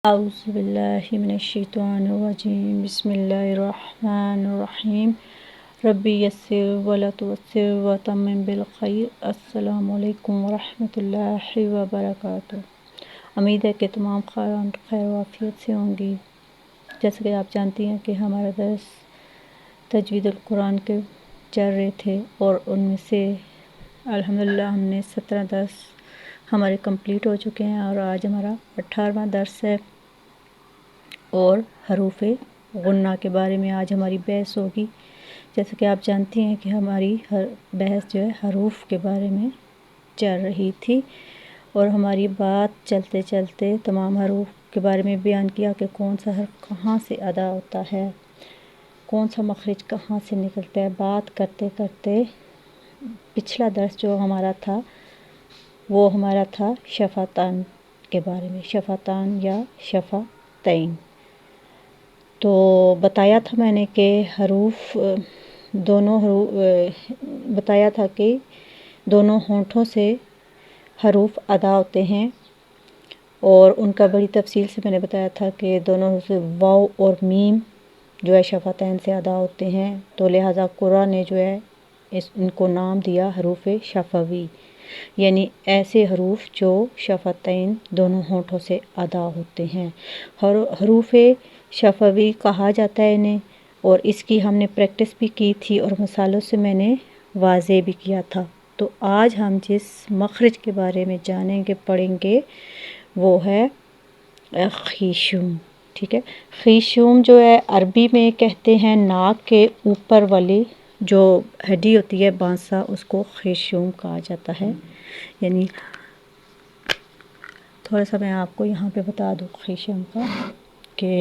اعوذ باللہ من الشیطان الرجیم بسم اللہ الرحمن الرحیم ربی یسر ولا تعسر وتمم بالخیر۔ السلام علیکم ورحمۃ اللہ وبرکاتہ۔ امید ہے کہ تمام خیران خیر و عافیت سے ہوں گی۔ جیسا کہ آپ جانتی ہیں کہ ہمارا درس تجوید القرآن کے چل رہے تھے اور ان میں سے الحمدللہ ہم نے 17 درس ہمارے کمپلیٹ ہو چکے ہیں اور آج ہمارا 18واں درس ہے اور حروف غنہ کے بارے میں آج ہماری بحث ہوگی۔ جیسا کہ آپ جانتی ہیں کہ ہماری بحث جو ہے حروف کے بارے میں چل رہی تھی اور ہماری بات چلتے چلتے تمام حروف کے بارے میں بیان کیا کہ کون سا حرف کہاں سے ادا ہوتا ہے، کون سا مخرج کہاں سے نکلتا ہے۔ بات کرتے کرتے پچھلا درس جو ہمارا تھا وہ ہمارا تھا شفتان کے بارے میں، شفتان یا شفتین۔ تو بتایا تھا میں نے کہ بتایا تھا کہ دونوں ہونٹوں سے حروف ادا ہوتے ہیں اور ان کا بڑی تفصیل سے میں نے بتایا تھا کہ دونوں سے واو اور میم جو ہے شفتین سے ادا ہوتے ہیں، تو لہٰذا قرآن نے جو ہے ان کو نام دیا حروف شفوی، یعنی ایسے حروف جو شفتین دونوں ہونٹوں سے ادا ہوتے ہیں۔ حروف شفوی کہا جاتا ہے انہیں، اور اس کی ہم نے پریکٹس بھی کی تھی اور مثالوں سے میں نے واضح بھی کیا تھا۔ تو آج ہم جس مخرج کے بارے میں جانیں گے پڑھیں گے وہ ہے خیشوم، ٹھیک ہے۔ خیشوم جو ہے عربی میں کہتے ہیں ناک کے اوپر والی جو ہڈی ہوتی ہے بانسا، اس کو خیشوم کہا جاتا ہے۔ یعنی تھوڑا سا میں آپ کو یہاں پہ بتا دوں خیشوم کا کہ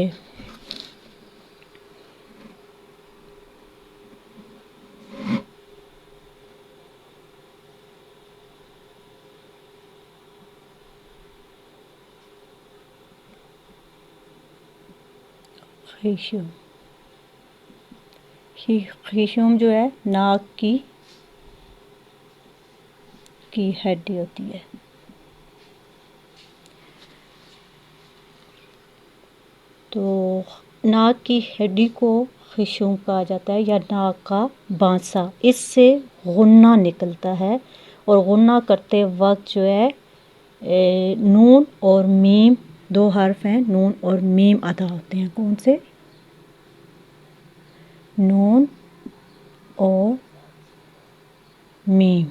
خیشوم جو ہے ناک کی ہڈی ہوتی ہے۔ تو ناک کی ہڈی کو خیشوم کہا جاتا ہے یا ناک کا بانسا۔ اس سے غنہ نکلتا ہے اور غنہ کرتے وقت جو ہے نون اور میم دو حرف ہیں، نون اور میم ادا ہوتے ہیں۔ کون سے؟ نون اور میم،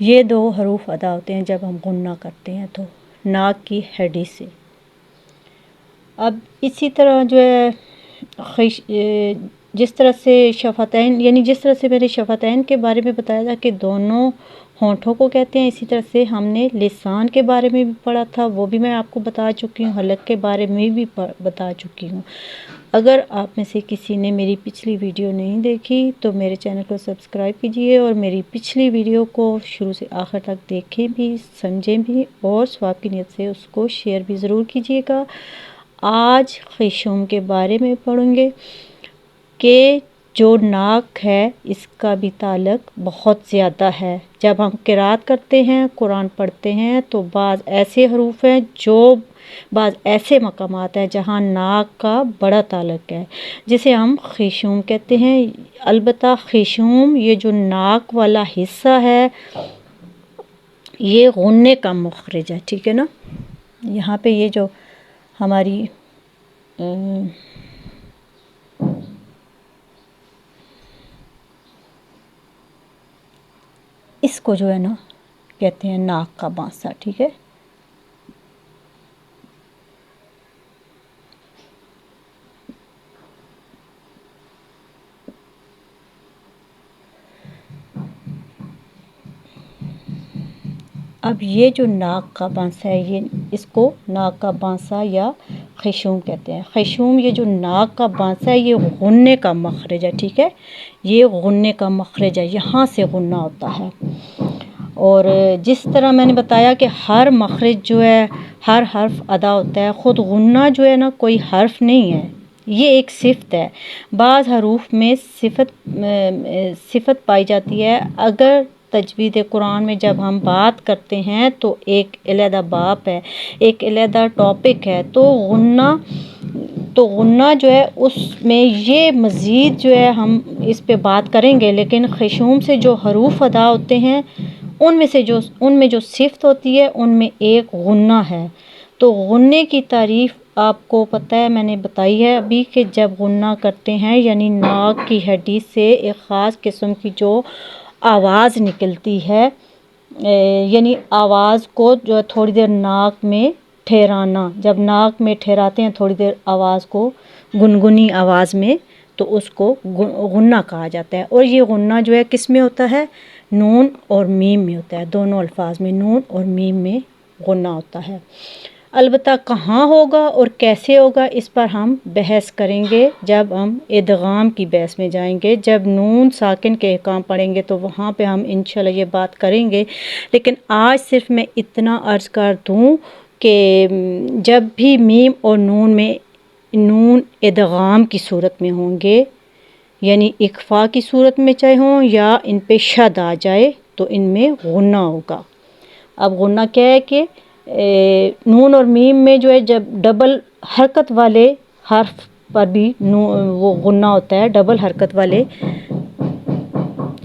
یہ دو حروف ادا ہوتے ہیں جب ہم غنہ کرتے ہیں تو ناک کی ہڈی سے۔ اب اسی طرح جو ہے جس طرح سے شفتین، یعنی جس طرح سے میں نے شفتین کے بارے میں بتایا تھا کہ دونوں ہونٹوں کو کہتے ہیں، اسی طرح سے ہم نے لسان کے بارے میں بھی پڑھا تھا، وہ بھی میں آپ کو بتا چکی ہوں، حلق کے بارے میں بھی بتا چکی ہوں۔ اگر آپ میں سے کسی نے میری پچھلی ویڈیو نہیں دیکھی تو میرے چینل کو سبسکرائب کیجئے اور میری پچھلی ویڈیو کو شروع سے آخر تک دیکھیں بھی، سمجھیں بھی اور ثواب کی نیت سے اس کو شیئر بھی ضرور کیجئے گا۔ آج خیشوم کے بارے میں پڑھیں گے کہ جو ناک ہے اس کا بھی تعلق بہت زیادہ ہے۔ جب ہم قرات کرتے ہیں، قرآن پڑھتے ہیں، تو بعض ایسے حروف ہیں بعض ایسے مقامات ہیں جہاں ناک کا بڑا تعلق ہے، جسے ہم خیشوم کہتے ہیں۔ البتہ خیشوم یہ جو ناک والا حصہ ہے یہ غنے کا مخرج ہے، ٹھیک ہے نا۔ یہاں پہ یہ جو ہماری اس کو جو ہے نا کہتے ہیں ناک کا بانسا، ٹھیک ہے۔ اب یہ جو ناک کا بانسا ہے، یہ اس کو ناک کا بانسا یا خیشوم کہتے ہیں۔ خیشوم یہ جو ناک کا بانسا ہے یہ غنے کا مخرج ہے، ٹھیک ہے۔ یہ غنے کا مخرج ہے، یہاں سے غنہ ہوتا ہے۔ اور جس طرح میں نے بتایا کہ ہر مخرج جو ہے ہر حرف ادا ہوتا ہے، خود غنہ جو ہے نا کوئی حرف نہیں ہے، یہ ایک صفت ہے۔ بعض حروف میں صفت پائی جاتی ہے، اگر تجوید قرآن میں جب ہم بات کرتے ہیں تو ایک علیحدہ باب ہے، ایک علیحدہ ٹاپک ہے۔ تو غنہ جو ہے اس میں یہ مزید جو ہے ہم اس پہ بات کریں گے، لیکن خشوم سے جو حروف ادا ہوتے ہیں ان میں جو صفت ہوتی ہے ان میں ایک غنہ ہے۔ تو غنّے کی تعریف آپ کو پتہ ہے، میں نے بتائی ہے ابھی، کہ جب غنّہ کرتے ہیں یعنی ناک کی ہڈی سے ایک خاص قسم کی جو آواز نکلتی ہے، یعنی آواز کو جو ہے تھوڑی دیر ناک میں ٹھہرانا، جب ناک میں ٹھہراتے ہیں تھوڑی دیر آواز کو گنگنی آواز میں، تو اس کو غنّہ کہا جاتا ہے۔ اور یہ غنّہ جو ہے کس میں ہوتا ہے؟ نون اور میم میں ہوتا ہے، دونوں الفاظ میں نون اور میم میں غنّہ ہوتا ہے۔ البتہ کہاں ہوگا اور کیسے ہوگا اس پر ہم بحث کریں گے جب ہم ادغام کی بحث میں جائیں گے، جب نون ساکن کے احکام پڑھیں گے تو وہاں پہ ہم انشاءاللہ یہ بات کریں گے۔ لیکن آج صرف میں اتنا عرض کر دوں کہ جب بھی میم اور نون ادغام کی صورت میں ہوں گے، یعنی اخفا کی صورت میں چاہے ہوں یا ان پہ شد آ جائے تو ان میں غنّہ ہوگا۔ اب غنّہ کیا ہے کہ نون اور میم میں جو ہے جب ڈبل حرکت والے حرف پر بھی وہ غنّہ ہوتا ہے، ڈبل حرکت والے،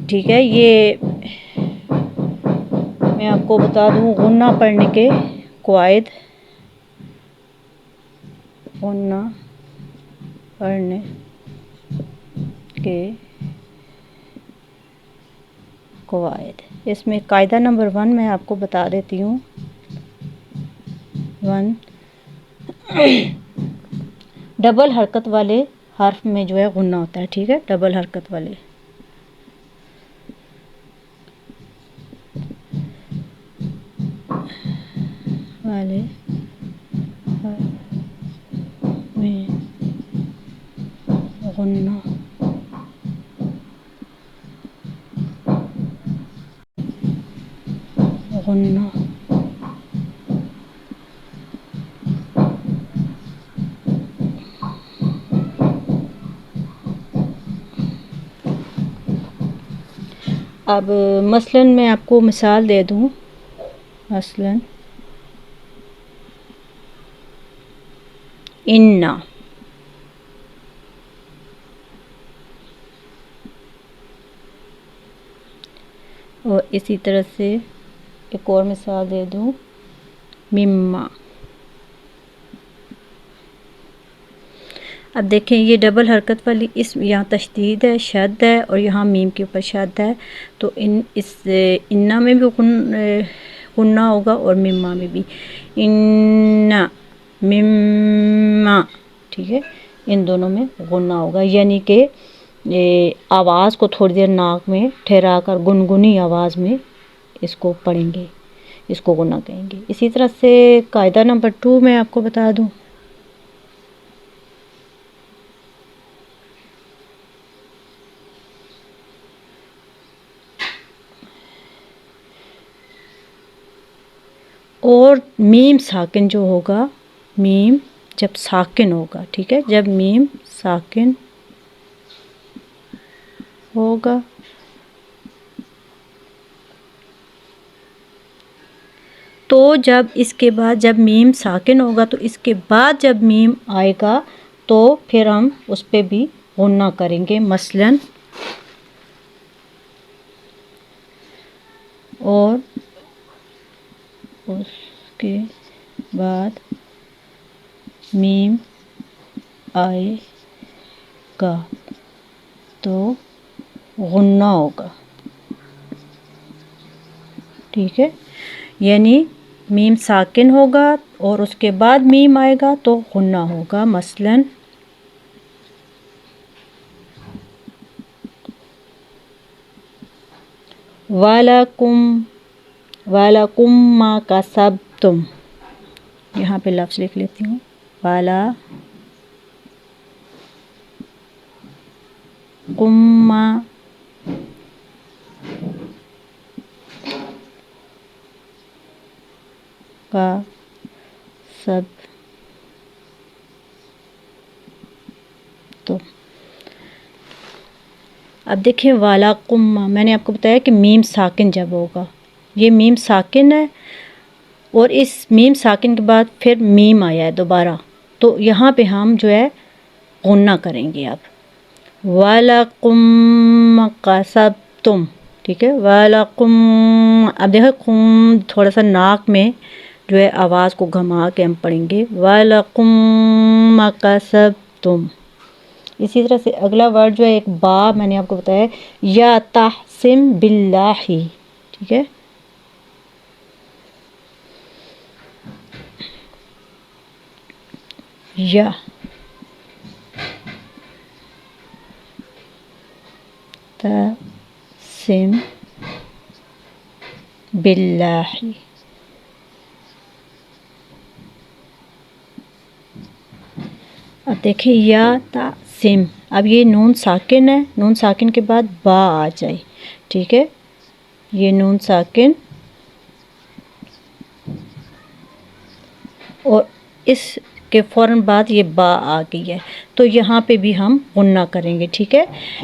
ٹھیک ہے۔ یہ میں آپ کو بتا دوں غنّہ پڑھنے کے قواعد، غنّہ پڑھنے کے قواعد، اس میں قاعدہ نمبر 1 میں آپ کو بتا دیتی ہوں۔ 1، ڈبل حرکت والے حرف میں جو ہے غنّہ ہوتا ہے، ٹھیک ہے، ڈبل حرکت والے حرف میں غنّہ اب مثلاً میں آپ کو مثال دے دوں، مثلاً اِنَّا، اور اسی طرح سے ایک اور مثال دے دوں، مما۔ اب دیکھیں یہ ڈبل حرکت والی اسم، یہاں تشدید ہے، شد ہے، اور یہاں میم کے اوپر شد ہے، تو اِنَّا میں بھی غنّہ ہوگا اور مما میں بھی، اِنَّا مما، ٹھیک ہے، ان دونوں میں غنّہ ہوگا، یعنی کہ آواز کو تھوڑی دیر ناک میں ٹھہرا کر گنگنی آواز میں اس کو پڑھیں گے، اس کو غنّہ کہیں گے۔ اسی طرح سے قاعدہ نمبر 2 میں آپ کو بتا دوں، اور میم ساکن جو ہوگا، میم جب ساکن ہوگا، ٹھیک ہے، جب میم ساکن ہوگا تو جب اس کے بعد جب میم ساکن ہوگا تو اس کے بعد جب میم آئے گا تو پھر ہم اس پہ بھی غنّہ کریں گے، مثلاً اور اس کے بعد میم آئے گا تو غنّہ ہوگا، ٹھیک ہے، یعنی میم ساکن ہوگا اور اس کے بعد میم آئے گا تو غنّہ ہوگا، مثلاً وَلَكُمْ مَا كَسَبْتُمْ، یہاں پہ لفظ لکھ لیتی ہوں، وَلَكُمْ مَا كَسَبْتُمْ۔ اب دیکھیں والاکم، میں نے آپ کو بتایا کہ میم ساکن جب ہوگا، یہ میم ساکن ہے اور اس میم ساکن کے بعد پھر میم آیا ہے دوبارہ، تو یہاں پہ ہم جو ہے غنہ کریں گے اب، وَلَكُمْ كَسَبْتُمْ، ٹھیک ہے، وَلَكُمْ، اب دیکھیں قم تھوڑا سا ناک میں جو ہے آواز کو گھما کے ہم پڑھیں گے، وَلَكُمْ كَسَبْتُمْ۔ اسی طرح سے اگلا ورڈ جو ہے ایک با، میں نے آپ کو بتایا یا تحسم باللہ، ٹھیک ہے، یا تحسم باللہ، اب دیکھیں یا تحسم، اب یہ نون ساکن ہے، نون ساکن کے بعد با آ جائے، ٹھیک ہے، یہ نون ساکن اور اس کے فوراً بعد یہ با آ گئی ہے، تو یہاں پہ بھی ہم غنہ کریں گے، ٹھیک ہے،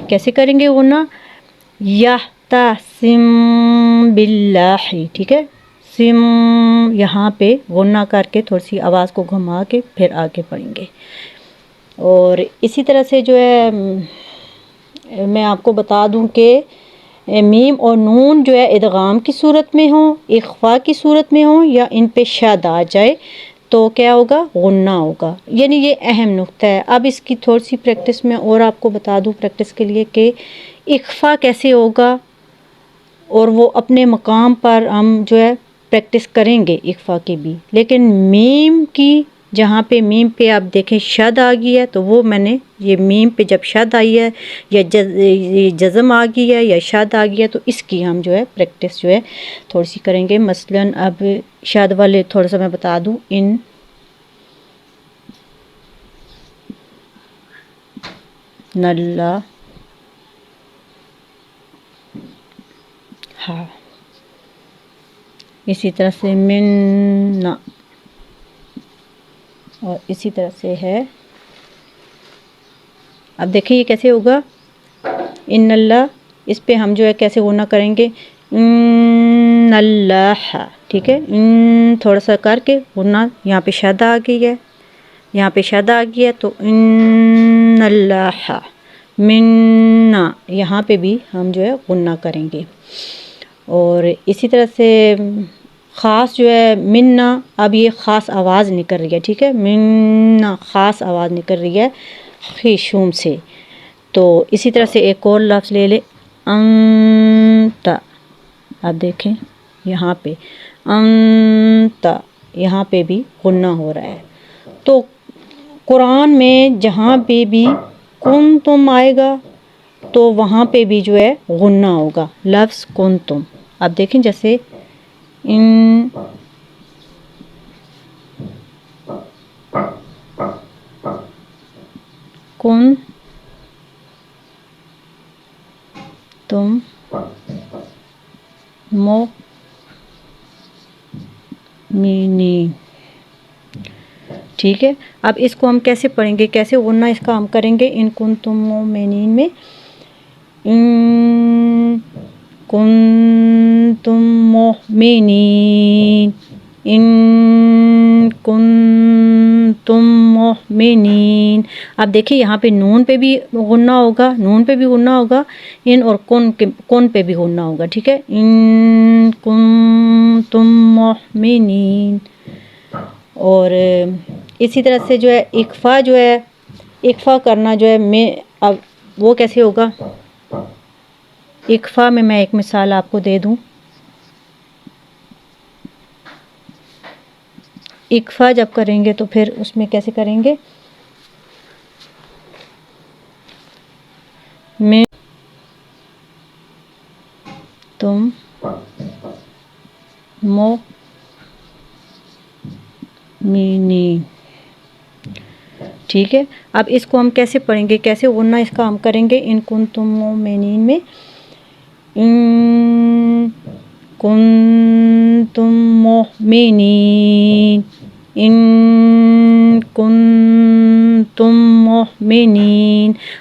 کیسے کریں گے غنہ، یحتسم باللہ، ٹھیک ہے، سم یہاں پہ غنہ کر کے تھوڑی سی آواز کو گھما کے پھر آگے پڑھیں گے۔ اور اسی طرح سے جو ہے میں آپ کو بتا دوں کہ میم اور نون جو ہے ادغام کی صورت میں ہوں، اخفا کی صورت میں ہوں، یا ان پہ شد آ جائے تو کیا ہوگا، غنہ ہوگا، یعنی یہ اہم نقطہ ہے۔ اب اس کی تھوڑی سی پریکٹس میں اور آپ کو بتا دوں پریکٹس کے لیے کہ اخفا کیسے ہوگا، اور وہ اپنے مقام پر ہم جو ہے پریکٹس کریں گے اخفا کی بھی، لیکن میم کی جہاں پہ میم پہ آپ دیکھیں شد آ گئی ہے، تو وہ میں نے یہ میم پہ جب شد آئی ہے یا جزم آ گئی ہے یا شد آ گئی ہے، تو اس کی ہم جو ہے پریکٹس جو ہے تھوڑی سی کریں گے۔ مثلاً اب شد والے تھوڑا سا میں بتا دوں، ان نلّہ، ہاں، اسی طرح سے من، اور اسی طرح سے ہے، اب دیکھیں یہ کیسے ہوگا، ان اللہ، اس پہ ہم جو ہے کیسے غنہ کریں گے، ان اللہ، ٹھیک ہے، ان تھوڑا سا کر کے غنہ، یہاں پہ شد آ گئی ہے، یہاں پہ شد آ گئی ہے، تو ان اللہ منا، یہاں پہ بھی ہم جو ہے غنہ کریں گے۔ اور اسی طرح سے خاص جو ہے منا، اب یہ خاص آواز نکل رہی ہے، ٹھیک ہے، منا خاص آواز نکل رہی ہے خیشوم سے، تو اسی طرح سے ایک اور لفظ لے لے، انت، اب دیکھیں یہاں پہ انت، یہاں پہ بھی غنہ ہو رہا ہے۔ تو قرآن میں جہاں پہ بھی کنتم آئے گا تو وہاں پہ بھی جو ہے غنہ ہوگا، لفظ کنتم، اب دیکھیں جیسے ان، کن تم مؤمنین، ٹھیک ہے، اب اس کو ہم کیسے پڑھیں گے، کیسے غنہ اس کا ہم کریں گے، ان کنتم مؤمنین میں، ان کنتم مؤمنین، ان کنتم مؤمنین، اب دیکھیں یہاں پہ نون پہ بھی غنہ ہوگا، نون پہ بھی غنہ ہوگا، ان اور کن پہ بھی غنہ ہوگا، ٹھیک ہے، ان کنتم مؤمنین۔ اور اسی طرح سے جو ہے اخفا، جو ہے اخفا کرنا جو ہے میں، اب وہ کیسے ہوگا، اخفا میں ایک مثال آپ کو دے دوں، اخفا جب کریں گے تو پھر اس میں کیسے کریں گے، میں تم مؤمنین، ٹھیک ہے، اب اس کو ہم کیسے پڑھیں گے، کیسے غنہ اس کا ہم کریں گے، ان کنتم مؤمنین میں، ان کنتم مؤمنین، ان کنتم مؤمنین،